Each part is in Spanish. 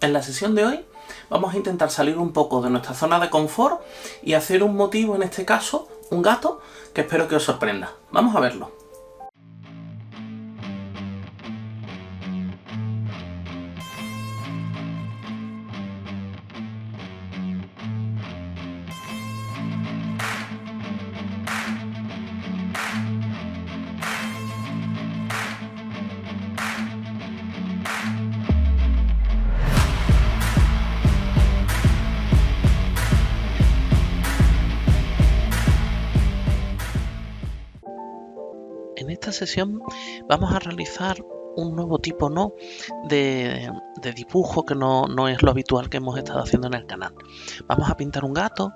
En la sesión de hoy vamos a intentar salir un poco de nuestra zona de confort y hacer un motivo, en este caso, un gato, que espero que os sorprenda. Vamos a verlo. En esta sesión vamos a realizar un nuevo tipo de dibujo que no es lo habitual que hemos estado haciendo en el canal. Vamos a pintar un gato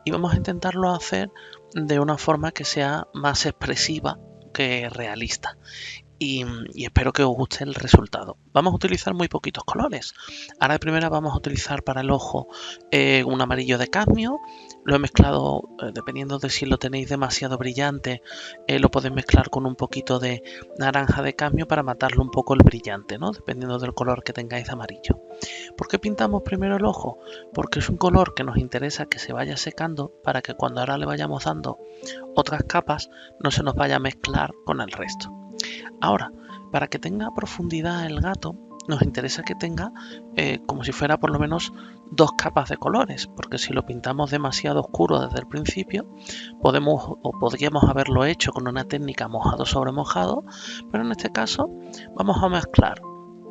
y vamos a intentarlo hacer de una forma que sea más expresiva que realista. Y espero que os guste el resultado. Vamos a utilizar muy poquitos colores. Ahora de primera vamos a utilizar para el ojo un amarillo de cadmio. Lo he mezclado, dependiendo de si lo tenéis demasiado brillante, lo podéis mezclar con un poquito de naranja de cadmio para matarle un poco el brillante, ¿no? Dependiendo del color que tengáis de amarillo. ¿Por qué pintamos primero el ojo? Porque es un color que nos interesa que se vaya secando para que cuando ahora le vayamos dando otras capas no se nos vaya a mezclar con el resto. Ahora, para que tenga profundidad el gato, nos interesa que tenga como si fuera por lo menos dos capas de colores, porque si lo pintamos demasiado oscuro desde el principio, podríamos haberlo hecho con una técnica mojado sobre mojado, pero en este caso vamos a mezclar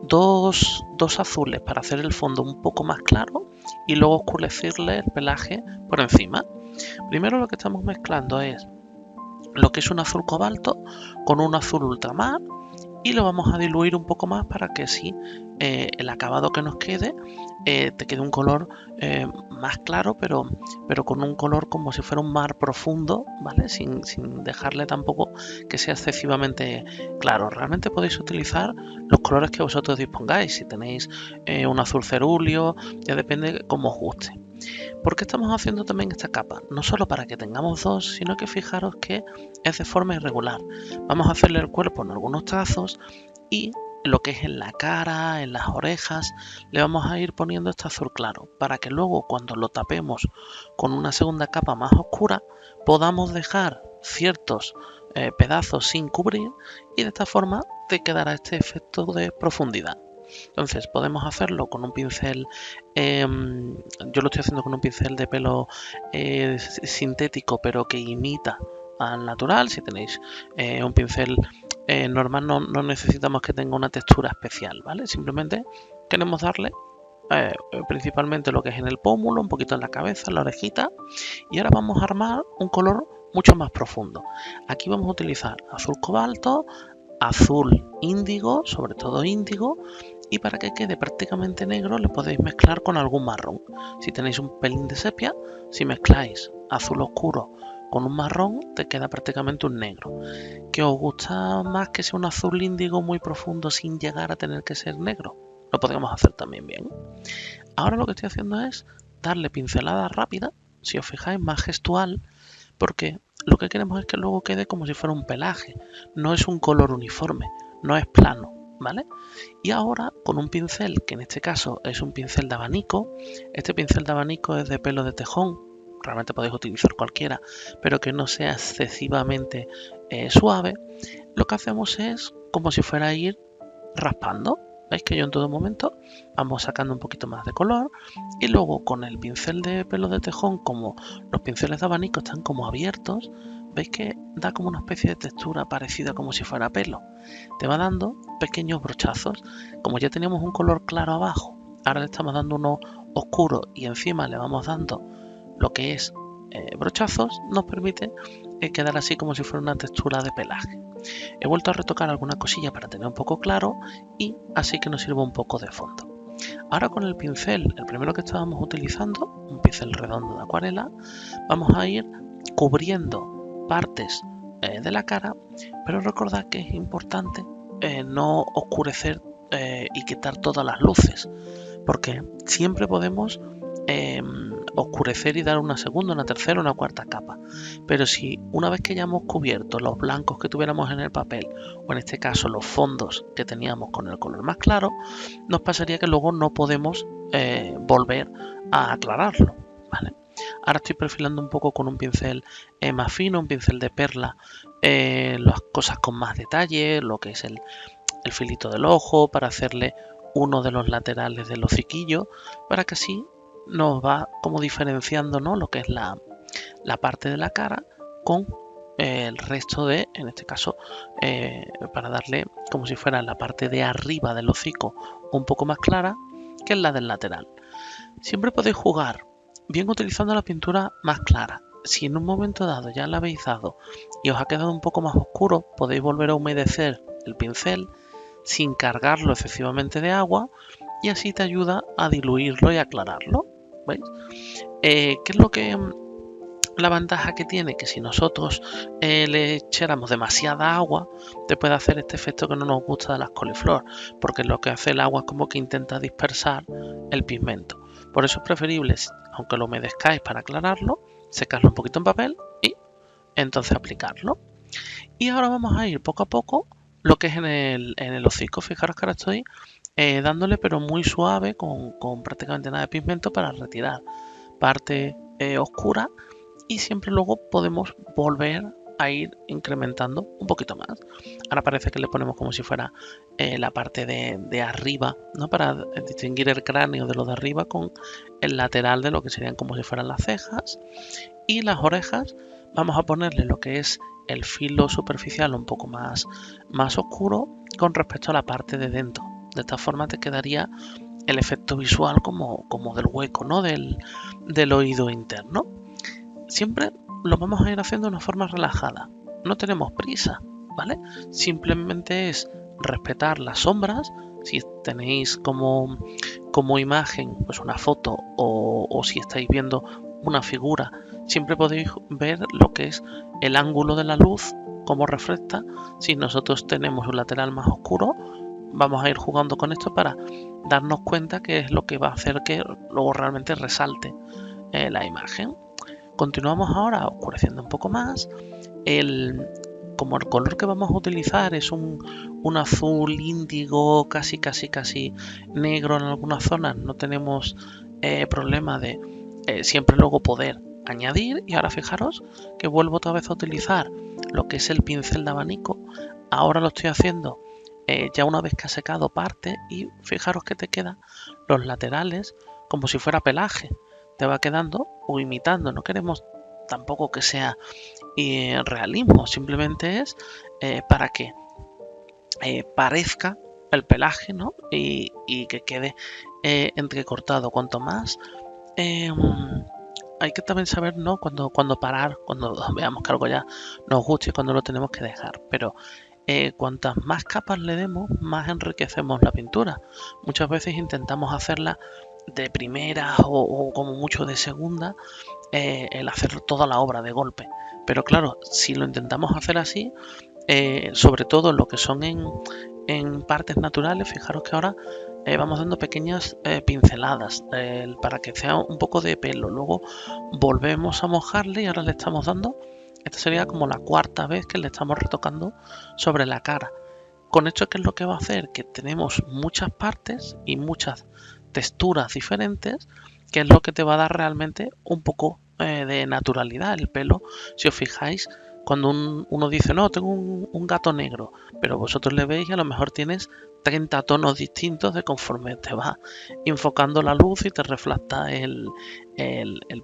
dos azules para hacer el fondo un poco más claro y luego oscurecerle el pelaje por encima. Primero lo que estamos mezclando es lo que es un azul cobalto con un azul ultramar y lo vamos a diluir un poco más para que así el acabado que nos quede te quede un color más claro, pero con un color como si fuera un mar profundo, ¿vale? Sin dejarle tampoco que sea excesivamente claro. Realmente podéis utilizar los colores que vosotros dispongáis. Si tenéis un azul cerúleo, ya depende cómo os guste. ¿Por qué estamos haciendo también esta capa? No solo para que tengamos dos, sino que fijaros que es de forma irregular. Vamos a hacerle el cuerpo en algunos trazos y lo que es en la cara, en las orejas, le vamos a ir poniendo este azul claro para que luego cuando lo tapemos con una segunda capa más oscura podamos dejar ciertos pedazos sin cubrir y de esta forma te quedará este efecto de profundidad. Entonces podemos hacerlo con un pincel, yo lo estoy haciendo con un pincel de pelo sintético pero que imita al natural. Si tenéis un pincel normal no necesitamos que tenga una textura especial, ¿vale? Simplemente queremos darle principalmente lo que es en el pómulo, un poquito en la cabeza, en la orejita, y ahora vamos a armar un color mucho más profundo. Aquí vamos a utilizar azul cobalto, azul índigo, sobre todo índigo, y para que quede prácticamente negro le podéis mezclar con algún marrón. Si tenéis un pelín de sepia, si mezcláis azul oscuro con un marrón te queda prácticamente un negro. ¿Que os gusta más que sea un azul índigo muy profundo sin llegar a tener que ser negro? Lo podemos hacer también bien. Ahora lo que estoy haciendo es darle pinceladas rápidas, si os fijáis, más gestual, porque lo que queremos es que luego quede como si fuera un pelaje. No es un color uniforme, no es plano, ¿vale? Y ahora con un pincel, que en este caso es un pincel de abanico, este pincel de abanico es de pelo de tejón, realmente podéis utilizar cualquiera, pero que no sea excesivamente suave, lo que hacemos es como si fuera ir raspando. Veis que yo en todo momento vamos sacando un poquito más de color y luego con el pincel de pelo de tejón, como los pinceles de abanico están como abiertos, veis que da como una especie de textura parecida como si fuera pelo. Te va dando pequeños brochazos. Como ya teníamos un color claro abajo, ahora le estamos dando uno oscuro y encima le vamos dando lo que es brochazos, nos permite quedar así como si fuera una textura de pelaje. He vuelto a retocar alguna cosilla para tener un poco claro y así que nos sirva un poco de fondo. Ahora con el pincel, el primero que estábamos utilizando, un pincel redondo de acuarela, vamos a ir cubriendo partes de la cara, pero recordad que es importante no oscurecer y quitar todas las luces, porque siempre podemos oscurecer y dar una segunda, una tercera, una cuarta capa. Pero si una vez que ya hemos cubierto los blancos que tuviéramos en el papel, o en este caso los fondos que teníamos con el color más claro, nos pasaría que luego no podemos volver a aclararlo, ¿vale? Ahora estoy perfilando un poco con un pincel más fino, un pincel de perla, las cosas con más detalle, lo que es el filito del ojo, para hacerle uno de los laterales del hociquillo, para que así nos va como diferenciando, ¿no?, lo que es la parte de la cara con el resto de, en este caso, para darle como si fuera la parte de arriba del hocico un poco más clara que es la del lateral. Siempre podéis jugar bien utilizando la pintura más clara. Si en un momento dado ya la habéis dado y os ha quedado un poco más oscuro, podéis volver a humedecer el pincel sin cargarlo excesivamente de agua y así te ayuda a diluirlo y aclararlo. ¿Veis? ¿Qué es lo que la ventaja que tiene? Que si nosotros le echáramos demasiada agua, te puede hacer este efecto que no nos gusta de las coliflor, porque lo que hace el agua es como que intenta dispersar el pigmento. Por eso es preferible, aunque lo humedezcáis para aclararlo, secarlo un poquito en papel y entonces aplicarlo. Y ahora vamos a ir poco a poco lo que es en el hocico. Fijaros que ahora estoy dándole pero muy suave con prácticamente nada de pigmento para retirar parte oscura, y siempre luego podemos volver a ir incrementando un poquito más. Ahora parece que le ponemos como si fuera la parte de arriba, ¿no?, para distinguir el cráneo de lo de arriba con el lateral de lo que serían como si fueran las cejas. Y las orejas vamos a ponerle lo que es el filo superficial un poco más oscuro con respecto a la parte de dentro. De esta forma te quedaría el efecto visual como del hueco, ¿no?, del oído interno. Siempre lo vamos a ir haciendo de una forma relajada. No tenemos prisa, ¿vale? Simplemente es respetar las sombras. Si tenéis como imagen pues una foto o si estáis viendo una figura, siempre podéis ver lo que es el ángulo de la luz, cómo refleja. Si nosotros tenemos un lateral más oscuro, vamos a ir jugando con esto para darnos cuenta que es lo que va a hacer que luego realmente resalte la imagen. Continuamos ahora oscureciendo un poco más. Como el color que vamos a utilizar es un azul índigo, casi negro en algunas zonas, no tenemos problema de siempre luego poder añadir. Y ahora fijaros que vuelvo otra vez a utilizar lo que es el pincel de abanico. Ahora lo estoy haciendo ya una vez que ha secado parte, y fijaros que te quedan los laterales como si fuera pelaje. Te va quedando o imitando. No queremos tampoco que sea realismo, simplemente es para que parezca el pelaje, ¿no?, y que quede entrecortado. Cuanto más hay que también saber, ¿no?, cuando parar, cuando veamos que algo ya nos gusta y cuando lo tenemos que dejar. Pero cuantas más capas le demos, más enriquecemos la pintura. Muchas veces intentamos hacerla de primera o como mucho de segunda, el hacer toda la obra de golpe. Pero claro, si lo intentamos hacer así, sobre todo lo que son en partes naturales, fijaros que ahora vamos dando pequeñas pinceladas para que sea un poco de pelo. Luego volvemos a mojarle y ahora le estamos dando. Esta sería como la cuarta vez que le estamos retocando sobre la cara. Con esto, ¿qué es lo que va a hacer? Que tenemos muchas partes y muchas texturas diferentes, que es lo que te va a dar realmente un poco de naturalidad. El pelo, si os fijáis, cuando uno dice, no, tengo un gato negro, pero vosotros le veis y a lo mejor tienes 30 tonos distintos de conforme te va enfocando la luz y te refleja el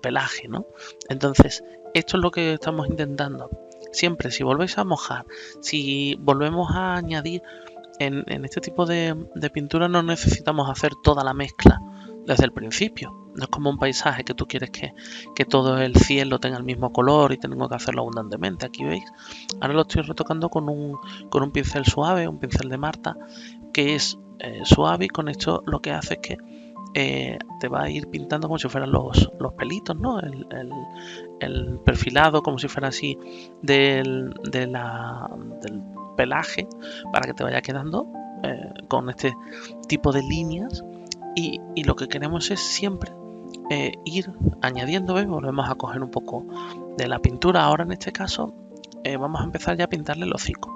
pelaje, ¿no? Entonces, esto es lo que estamos intentando. Siempre, si volvéis a mojar, si volvemos a añadir en este tipo de pintura, no necesitamos hacer toda la mezcla desde el principio. No es como un paisaje que tú quieres que todo el cielo tenga el mismo color y tengo que hacerlo abundantemente. Aquí veis, ahora lo estoy retocando con un pincel suave, un pincel de Marta, que es suave, y con esto lo que hace es que te va a ir pintando como si fueran los pelitos, ¿no? El perfilado, como si fuera así del pelaje, para que te vaya quedando con este tipo de líneas. Y lo que queremos es siempre ir añadiendo. ¿Ves? Volvemos a coger un poco de la pintura. Ahora en este caso vamos a empezar ya a pintarle el hocico.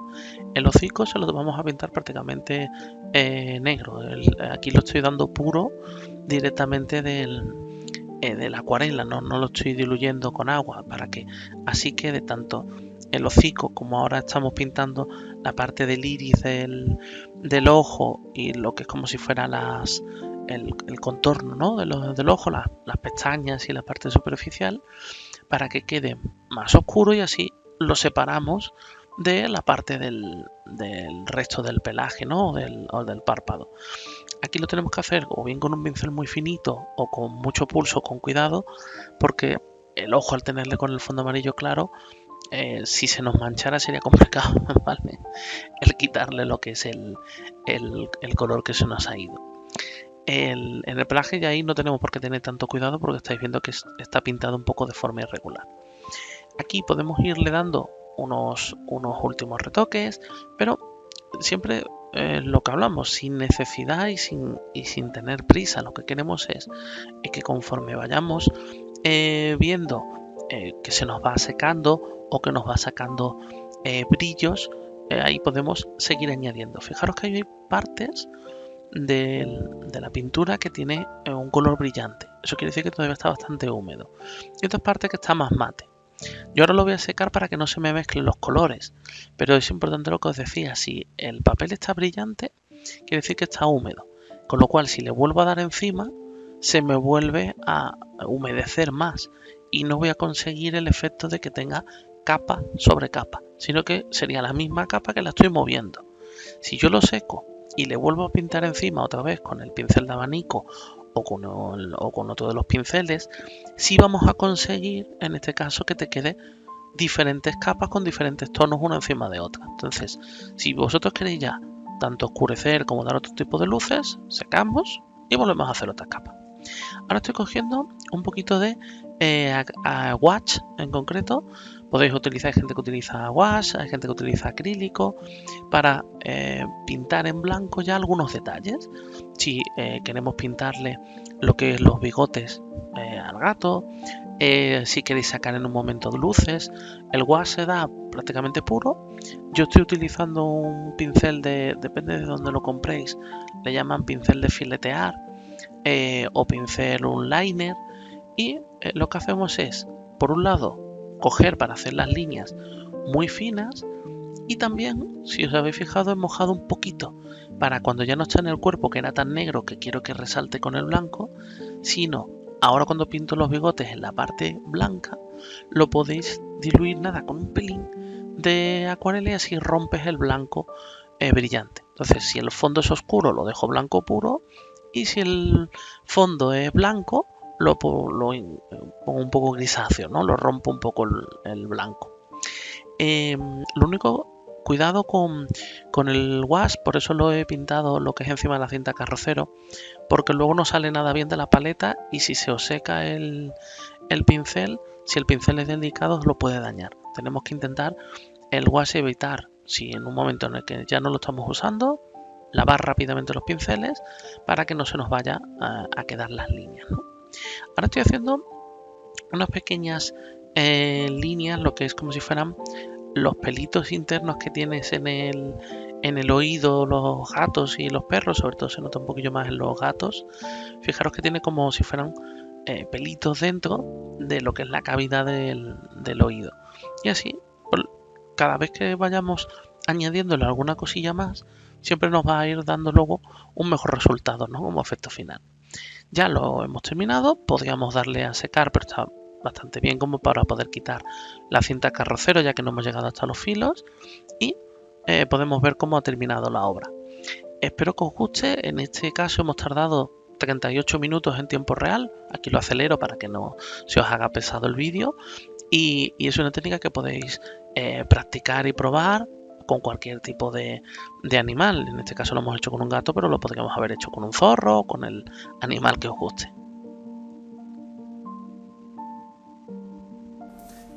El hocico se lo vamos a pintar prácticamente negro. Aquí lo estoy dando puro directamente de la acuarela, no lo estoy diluyendo con agua, para que así quede tanto el hocico como ahora estamos pintando la parte del iris del ojo y lo que es como si fuera el contorno, ¿no? del ojo, las pestañas y la parte superficial, para que quede más oscuro y así lo separamos de la parte del resto del pelaje, ¿no? o del párpado. Aquí lo tenemos que hacer o bien con un pincel muy finito o con mucho pulso, con cuidado, porque el ojo, al tenerle con el fondo amarillo claro, si se nos manchara sería complicado, ¿vale? El quitarle lo que es el color que se nos ha ido. En el pelaje ya ahí no tenemos por qué tener tanto cuidado, porque estáis viendo que está pintado un poco de forma irregular. Aquí podemos irle dando unos últimos retoques, pero siempre lo que hablamos, sin necesidad y sin tener prisa. Lo que queremos es que conforme vayamos viendo que se nos va secando o que nos va sacando brillos, ahí podemos seguir añadiendo. Fijaros que hay partes de la pintura que tiene un color brillante. Eso quiere decir que todavía está bastante húmedo. Y otras partes que está más mate. Yo ahora lo voy a secar para que no se me mezclen los colores, pero es importante lo que os decía, si el papel está brillante, quiere decir que está húmedo, con lo cual si le vuelvo a dar encima, se me vuelve a humedecer más y no voy a conseguir el efecto de que tenga capa sobre capa, sino que sería la misma capa que la estoy moviendo. Si yo lo seco y le vuelvo a pintar encima otra vez con el pincel de abanico o con otro de los pinceles, sí vamos a conseguir en este caso que te quede diferentes capas con diferentes tonos una encima de otra. Entonces, si vosotros queréis ya tanto oscurecer como dar otro tipo de luces, secamos y volvemos a hacer otra capa. Ahora estoy cogiendo un poquito de gouache en concreto. Podéis utilizar, hay gente que utiliza gouache, hay gente que utiliza acrílico para pintar en blanco ya algunos detalles. Si queremos pintarle lo que es los bigotes al gato, si queréis sacar en un momento de luces, el gouache se da prácticamente puro. Yo estoy utilizando un pincel depende de donde lo compréis, le llaman pincel de filetear o pincel un liner, y lo que hacemos es, por un lado, coger para hacer las líneas muy finas, y también, si os habéis fijado, he mojado un poquito para cuando ya no está en el cuerpo, que era tan negro que quiero que resalte con el blanco, sino ahora cuando pinto los bigotes en la parte blanca, lo podéis diluir nada con un pelín de acuarela y así rompes el blanco brillante. Entonces, si el fondo es oscuro, lo dejo blanco puro, y si el fondo es blanco, lo pongo un poco grisáceo, ¿no? Lo rompo un poco el blanco. Lo único, cuidado con el wash, por eso lo he pintado lo que es encima de la cinta carrocero, porque luego no sale nada bien de la paleta, y si se os seca el pincel, si el pincel es delicado, os lo puede dañar. Tenemos que intentar el wash evitar, si en un momento en el que ya no lo estamos usando, lavar rápidamente los pinceles para que no se nos vaya a quedar las líneas, ¿no? Ahora estoy haciendo unas pequeñas líneas, lo que es como si fueran los pelitos internos que tienes en el oído, los gatos y los perros, sobre todo se nota un poquillo más en los gatos. Fijaros que tiene como si fueran pelitos dentro de lo que es la cavidad del oído. Y así, cada vez que vayamos añadiéndole alguna cosilla más, siempre nos va a ir dando luego un mejor resultado, ¿no? Como efecto final. Ya lo hemos terminado, podríamos darle a secar, pero está bastante bien como para poder quitar la cinta carrocero, ya que no hemos llegado hasta los filos, y podemos ver cómo ha terminado la obra. Espero que os guste. En este caso hemos tardado 38 minutos en tiempo real. Aquí lo acelero para que no se os haga pesado el vídeo, y es una técnica que podéis practicar y probar con cualquier tipo de animal. En este caso lo hemos hecho con un gato, pero lo podríamos haber hecho con un zorro o con el animal que os guste.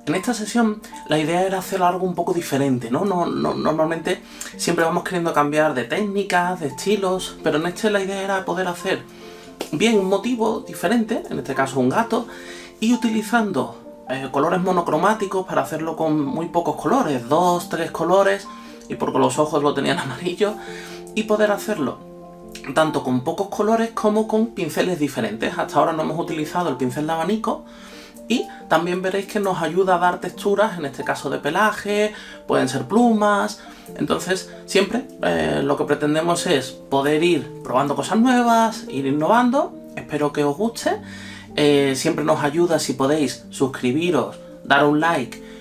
En esta sesión la idea era hacer algo un poco diferente, ¿no? Normalmente siempre vamos queriendo cambiar de técnicas, de estilos, pero en este la idea era poder hacer bien un motivo diferente, en este caso un gato, y utilizando colores monocromáticos para hacerlo con muy pocos colores, 2, 3 colores, y porque los ojos lo tenían amarillo, y poder hacerlo tanto con pocos colores como con pinceles diferentes. Hasta ahora no hemos utilizado el pincel de abanico y también veréis que nos ayuda a dar texturas, en este caso de pelaje, pueden ser plumas. Entonces siempre lo que pretendemos es poder ir probando cosas nuevas, ir innovando. Espero que os guste. Siempre nos ayuda si podéis suscribiros, dar un like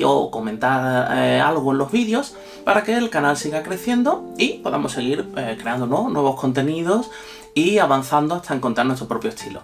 o comentar algo en los vídeos para que el canal siga creciendo y podamos seguir creando nuevos contenidos y avanzando hasta encontrar nuestro propio estilo.